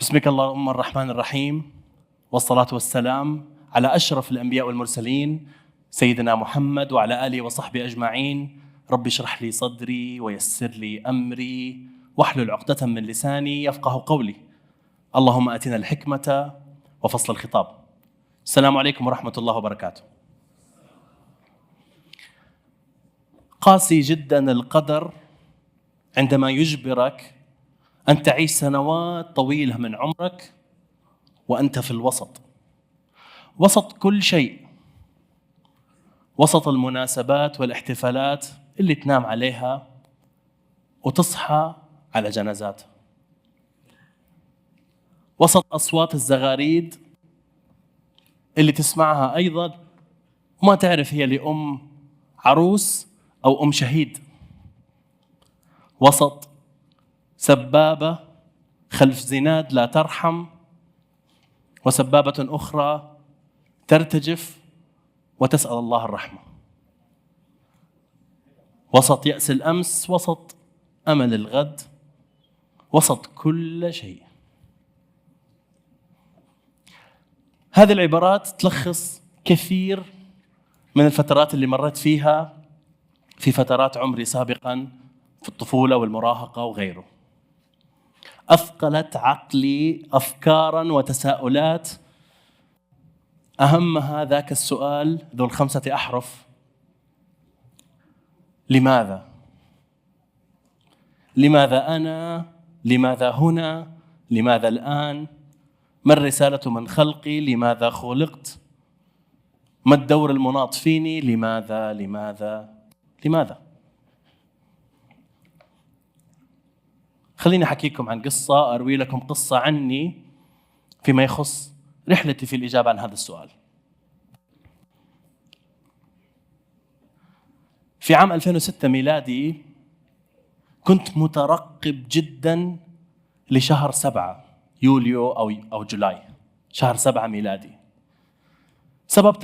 بسمك اللهم الرحمن الرحيم، والصلاة والسلام على أشرف الأنبياء والمرسلين سيدنا محمد وعلى آله وصحبه أجمعين. رب اشرح لي صدري ويسر لي أمري واحلل عقدة من لساني يفقه قولي. اللهم آتنا الحكمة وفصل الخطاب. السلام عليكم ورحمة الله وبركاته. قاسي جدا القدر عندما يجبرك أن تعيش سنوات طويلة من عمرك وأنت في الوسط، وسط كل شيء، وسط المناسبات والاحتفالات اللي تنام عليها وتصحى على جنازات، وسط أصوات الزغاريد اللي تسمعها أيضا وما تعرف هي لأم عروس أو أم شهيد، وسط سبابة خلف زناد لا ترحم وسبابة أخرى ترتجف وتسأل الله الرحمة، وسط يأس الأمس، وسط أمل الغد، وسط كل شيء. هذه العبارات تلخص كثير من الفترات اللي مرت فيها في فترات عمري سابقا في الطفولة والمراهقة وغيره. أثقلت عقلي أفكارا وتساؤلات، أهمها ذاك السؤال ذو 5 أحرف: لماذا؟ لماذا أنا؟ لماذا هنا؟ لماذا الآن؟ ما الرسالة من خلقي؟ لماذا خلقت؟ ما الدور المناط فيني؟ لماذا لماذا لماذا؟ خليني أحكيكم عن قصة، أروي لكم قصة عني فيما يخص رحلتي في الإجابة عن هذا السؤال. في عام 2006 ميلادي كنت مترقب جدا لشهر 7 يوليو أو جولاي، شهر 7 ميلادي. سبب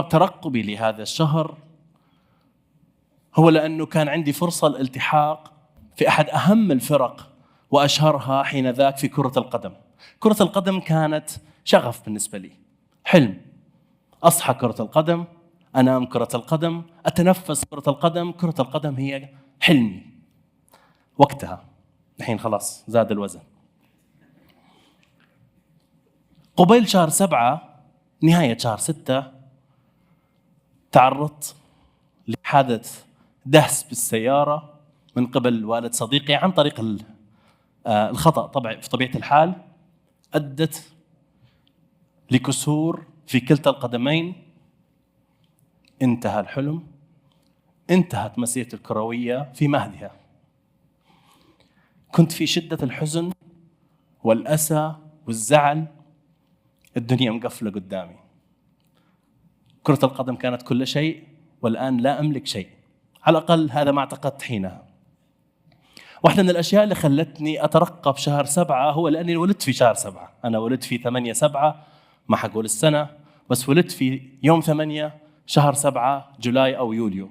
ترقبي لهذا الشهر هو لأنه كان عندي فرصة الالتحاق في أحد أهم الفرق وأشهرها حين ذاك في كرة القدم. كرة القدم كانت شغف بالنسبة لي، حلم. أصحى كرة القدم، أنام كرة القدم، أتنفس كرة القدم. كرة القدم هي حلمي وقتها. الحين خلاص زاد الوزن. قبيل شهر 7 نهاية شهر 6 تعرضت لحادث دهس بالسيارة من قبل والد صديقي عن طريق الخطأ. طبعا في طبيعة الحال أدت لكسور في كلتا القدمين. انتهى الحلم، انتهت مسيرتي الكروية في مهدها. كنت في شدة الحزن والأسى والزعل، الدنيا مقفلة قدامي. كرة القدم كانت كل شيء والآن لا أملك شيء، على الأقل هذا ما اعتقدت حينها. واحدة من الأشياء اللي خلتني أترقب شهر 7 هو لأني ولدت في شهر 7. أنا ولدت في 8/7، ما حقول السنة، بس ولدت في يوم 8 شهر 7 جولاي أو يوليو.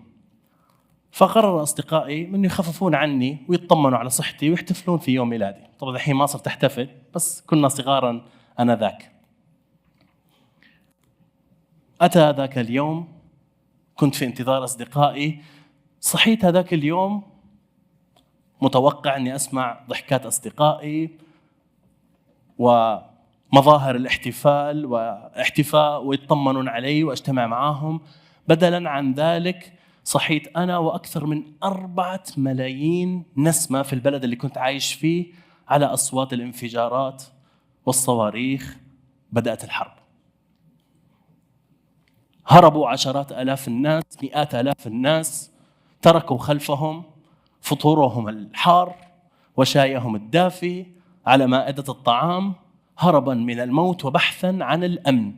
فقرر أصدقائي أن يخففون عني ويطمنوا على صحتي ويحتفلون في يوم ميلادي. طبعا الحين ما صرت أحتفل، بس كنا صغارا آنذاك. أتى ذاك اليوم، كنت في انتظار أصدقائي. صحيت هذاك اليوم متوقع أني أسمع ضحكات أصدقائي ومظاهر الاحتفال واحتفاء ويطمنون علي وأجتمع معهم. بدلاً عن ذلك صحيت أنا وأكثر من 4 ملايين نسمة في البلد اللي كنت عايش فيه على أصوات الانفجارات والصواريخ. بدأت الحرب. هربوا عشرات آلاف الناس، مئات آلاف الناس، تركوا خلفهم فطورهم الحار وشايهم الدافي على مائدة الطعام، هربا من الموت وبحثا عن الأمن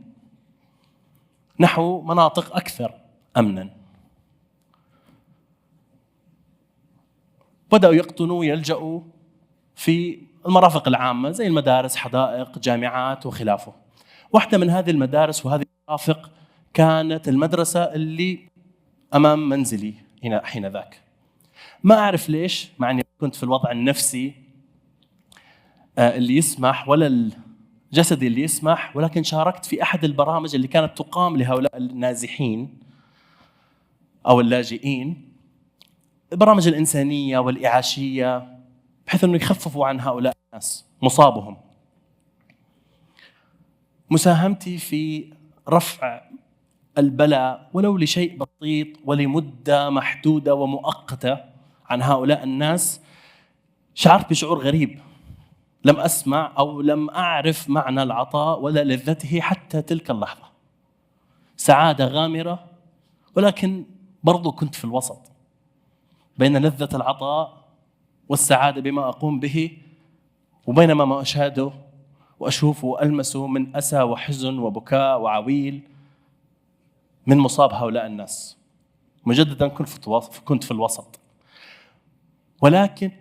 نحو مناطق أكثر أمنا. بدأوا يقطنوا يلجأوا في المرافق العامة زي المدارس، حدائق، جامعات وخلافه. واحدة من هذه المدارس وهذه المرافق كانت المدرسة اللي أمام منزلي حين ذاك. ما أعرف ليش، مع أني كنت في الوضع النفسي اللي يسمح ولا الجسدي اللي يسمح، ولكن شاركت في أحد البرامج اللي كانت تقام لهؤلاء النازحين أو اللاجئين، البرامج الإنسانية والإعاشية، بحيث أنه يخففوا عن هؤلاء الناس مصابهم. مساهمتي في رفع البلاء ولو لشيء بسيط ولمدة محدودة ومؤقتة عن هؤلاء الناس، شعرت بشعور غريب، لم أسمع أو لم أعرف معنى العطاء ولا لذته حتى تلك اللحظة. سعادة غامرة، ولكن برضو كنت في الوسط بين لذة العطاء والسعادة بما أقوم به، وبينما ما أشاهده وأشوفه وألمسه من أسى وحزن وبكاء وعويل من مصاب هؤلاء الناس. مجددا كنت في الوسط، ولكن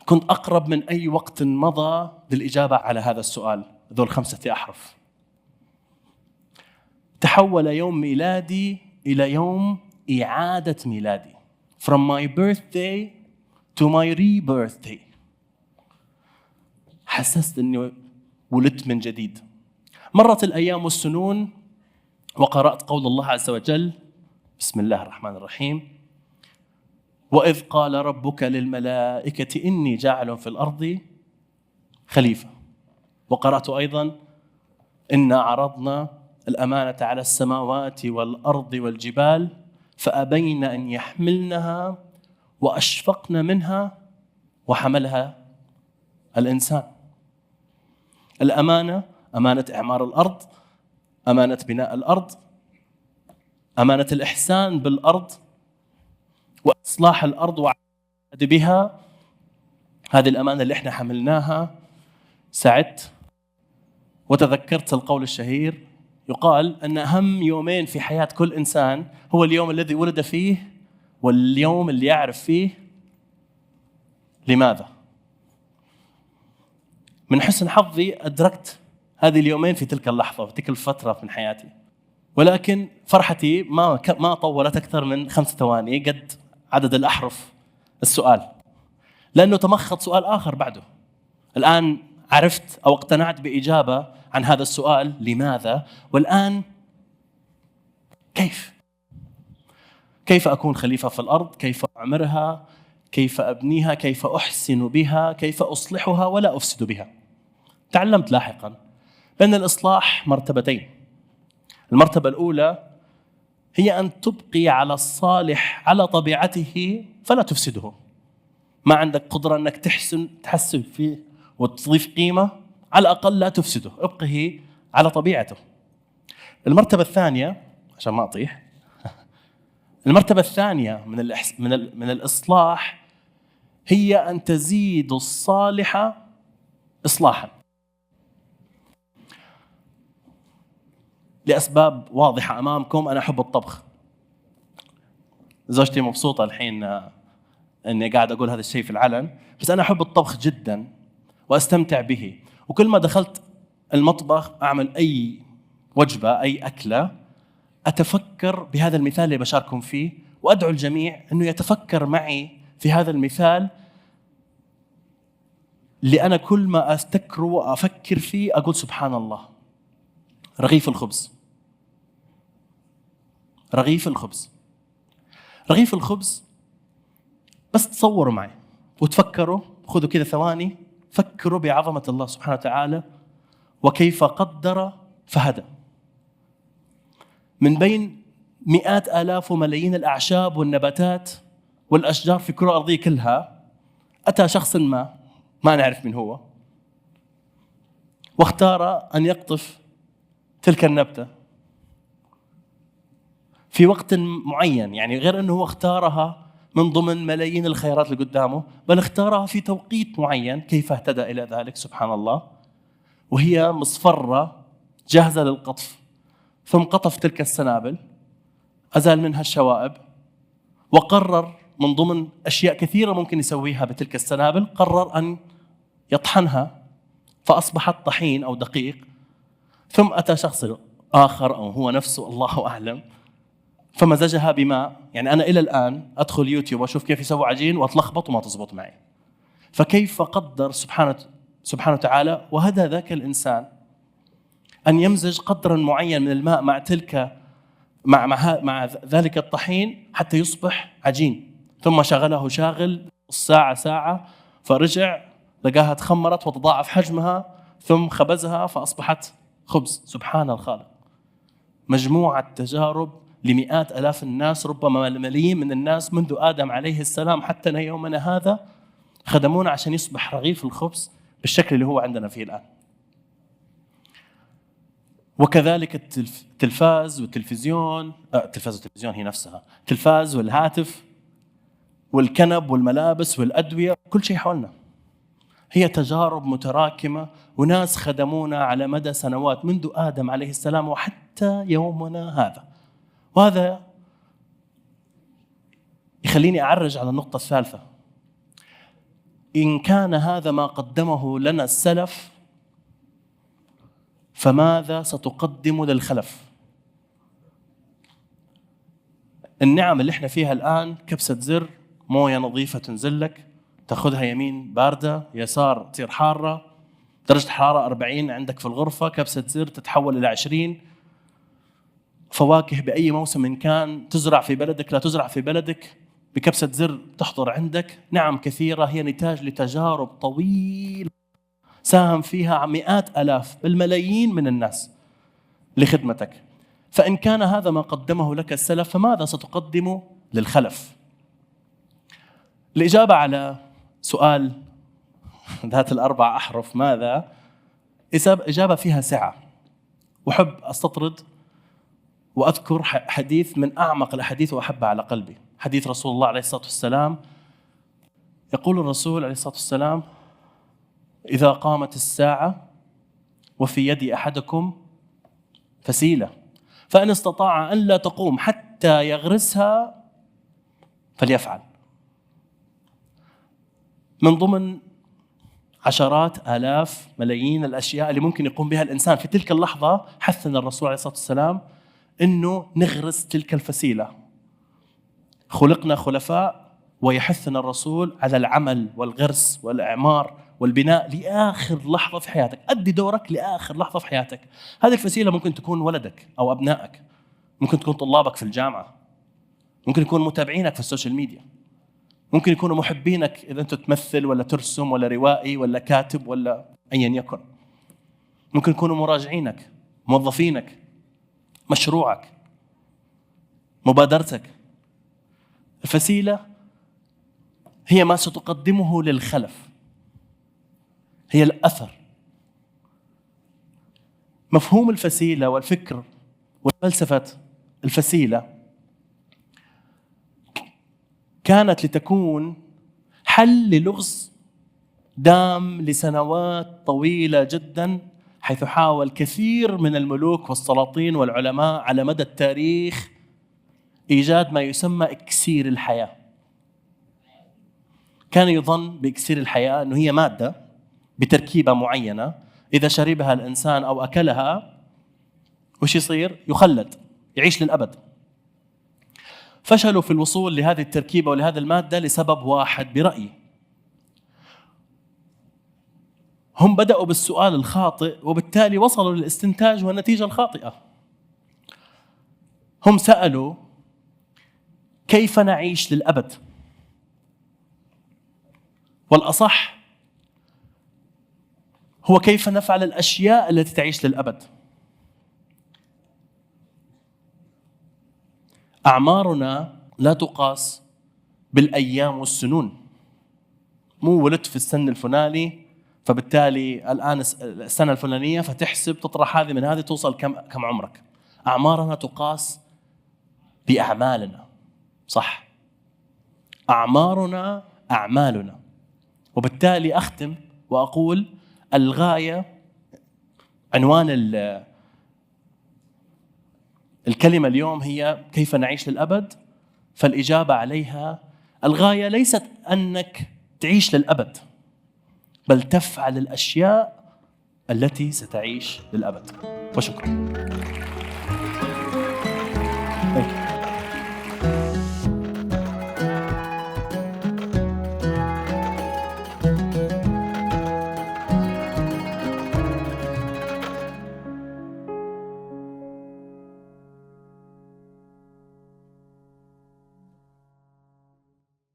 كنت أقرب من أي وقت مضى للإجابة على هذا السؤال. ذو 5 أحرف. تحول يوم ميلادي إلى يوم إعادة ميلادي. From my birthday to my rebirthday. حسست أني ولدت من جديد. مرت الأيام والسنون وقرأت قول الله عز وجل: بسم الله الرحمن الرحيم: وإذ قال ربك للملائكة إني جاعل في الأرض خليفة. وقرأت أيضا: إنا عرضنا الأمانة على السماوات والأرض والجبال فأبين أن يحملنها وأشفقن منها وحملها الإنسان. الأمانة، أمانة إعمار الأرض، أمانة بناء الأرض، أمانة الإحسان بالأرض وإصلاح الأرض وعمل بها. هذه الأمانة اللي احنا حملناها. سعدت وتذكرت القول الشهير، يقال أن أهم يومين في حياة كل إنسان هو اليوم الذي ولد فيه واليوم اللي يعرف فيه لماذا. من حسن حظي أدركت هذه اليومين في تلك اللحظة في تلك الفترة من حياتي، ولكن فرحتي ما طولت أكثر من 5 ثواني قد عدد الأحرف السؤال، لأنه تمخض سؤال آخر بعده. الآن عرفت أو اقتنعت بإجابة عن هذا السؤال لماذا، والآن كيف أكون خليفة في الأرض، كيف أعمرها، كيف أبنيها، كيف أحسن بها، كيف أصلحها ولا أفسد بها. تعلمت لاحقا بأن الإصلاح مرتبتين. المرتبة الأولى هي أن تبقي على الصالح على طبيعته فلا تفسده. ما عندك قدرة أنك تحسن فيه وتضيف قيمة، على الأقل لا تفسده، ابقه على طبيعته. المرتبة الثانية، عشان ما أطيح، المرتبة الثانية من الإصلاح هي أن تزيد الصالح إصلاحا، لأسباب واضحة أمامكم. أنا أحب الطبخ، زوجتي مبسوطة الحين أني قاعد أقول هذا الشيء في العلن، بس أنا أحب الطبخ جدا وأستمتع به. وكل ما دخلت المطبخ أعمل أي وجبة أي أكلة أتفكر بهذا المثال اللي بشارككم فيه، وأدعو الجميع أنه يتفكر معي في هذا المثال اللي أنا كل ما أستكره وأفكر فيه أقول سبحان الله. رغيف الخبز، رغيف الخبز، رغيف الخبز. بس تصوروا معي وتفكروا، خذوا كذا ثواني، فكروا بعظمة الله سبحانه وتعالى وكيف قدر فهدى. من بين مئات آلاف وملايين الأعشاب والنباتات والأشجار في الكرة الأرضية كلها، أتى شخص ما نعرف من هو، واختار أن يقطف تلك النبتة في وقت معين. يعني غير أنه هو اختارها من ضمن ملايين الخيارات اللي قدامه، بل اختارها في توقيت معين. كيف اهتدى إلى ذلك سبحان الله؟ وهي مصفرة جاهزة للقطف، ثم قطف تلك السنابل، أزال منها الشوائب، وقرر من ضمن أشياء كثيرة ممكن يسويها بتلك السنابل، قرر أن يطحنها فأصبحت طحين أو دقيق. ثم أتى شخص آخر أو هو نفسه الله أعلم فمزجها بماء. يعني أنا إلى الآن أدخل يوتيوب وأشوف كيف يسوي عجين وأتلخبط وما تزبط معي. فكيف قدر سبحانه وتعالى وهدى ذاك الإنسان أن يمزج قدرا معين من الماء مع ذلك الطحين حتى يصبح عجين، ثم شغله شاغل ساعة فرجع لقاها تخمرت وتضاعف حجمها، ثم خبزها فأصبحت خبز. سبحان الخالق. مجموعة تجارب لمئات ألاف الناس، ربما الملايين من الناس منذ آدم عليه السلام حتى يومنا هذا خدمونا عشان يصبح رغيف الخبز بالشكل اللي هو عندنا فيه الآن. وكذلك التلفاز والتلفزيون، التلفاز والتلفزيون هي نفسها، التلفاز والهاتف والكنب والملابس والأدوية، كل شيء حولنا هي تجارب متراكمة، وناس خدمونا على مدى سنوات منذ آدم عليه السلام وحتى يومنا هذا. وهذا يخليني أعرج على النقطة الثالثة. إن كان هذا ما قدمه لنا السلف، فماذا ستقدم للخلف؟ النعم اللي احنا فيها الآن كبسة زر، موية نظيفة تنزلك، تأخذها يمين باردة يسار تصير حارة، درجة حرارة 40 عندك في الغرفة، كبسة زر تتحول إلى 20. فواكه بأي موسم إن كان، تزرع في بلدك لا تزرع في بلدك، بكبسة زر تحضر عندك. نعم كثيرة هي نتاج لتجارب طويلة ساهم فيها مئات آلاف بل ملايين من الناس لخدمتك. فإن كان هذا ما قدمه لك السلف، فماذا ستقدم للخلف؟ الإجابة على سؤال ذات الأربع أحرف ماذا، إجابة فيها سعة. وحب أستطرد وأذكر حديث من أعمق الأحاديث وأحبها على قلبي، حديث رسول الله عليه الصلاة والسلام. يقول الرسول عليه الصلاة والسلام: إذا قامت الساعة وفي يد أحدكم فسيلة، فإن استطاع أن لا تقوم حتى يغرسها فليفعل. من ضمن عشرات آلاف ملايين الأشياء اللي ممكن يقوم بها الإنسان في تلك اللحظة، حثنا الرسول عليه الصلاة والسلام إنه نغرس تلك الفسيلة. خلقنا خلفاء، ويحثنا الرسول على العمل والغرس والإعمار والبناء لآخر لحظة في حياتك. أدي دورك لآخر لحظة في حياتك. هذه الفسيلة ممكن تكون ولدك أو أبنائك، ممكن تكون طلابك في الجامعة، ممكن يكون متابعينك في السوشيال ميديا، ممكن يكونوا محبينك إذا أنت تمثل ولا ترسم ولا روائي ولا كاتب ولا أيا يكن، ممكن يكونوا مراجعينك، موظفينك، مشروعك، مبادرتك. الفسيلة هي ما ستقدمه للخلف، هي الأثر. مفهوم الفسيلة والفكر والفلسفة الفسيلة كانت لتكون حل للغز دام لسنوات طويلة جدا، حيث حاول كثير من الملوك والسلاطين والعلماء على مدى التاريخ إيجاد ما يسمى إكسير الحياة. كان يظن بإكسير الحياة أنه هي مادة بتركيبة معينة، إذا شربها الإنسان أو أكلها وش يصير؟ يخلد، يعيش للأبد. فشلوا في الوصول لهذه التركيبة ولهذه المادة لسبب واحد برأيي. هم بدأوا بالسؤال الخاطئ وبالتالي وصلوا للاستنتاج والنتيجة الخاطئة. هم سألوا: كيف نعيش للأبد؟ والأصح هو كيف نفعل الأشياء التي تعيش للأبد. أعمارنا لا تقاس بالأيام والسنون. مو ولدت في السن الفلاني فبالتالي الآن السنة الفلانية فتحسب تطرح هذه من هذه توصل كم عمرك. أعمارنا تقاس بأعمالنا. صح، أعمارنا أعمالنا. وبالتالي أختم وأقول الغاية، عنوان الكلمة اليوم هي كيف نعيش للأبد. فالإجابة عليها: الغاية ليست أنك تعيش للأبد، بل تفعل الأشياء التي ستعيش للأبد. وشكرا.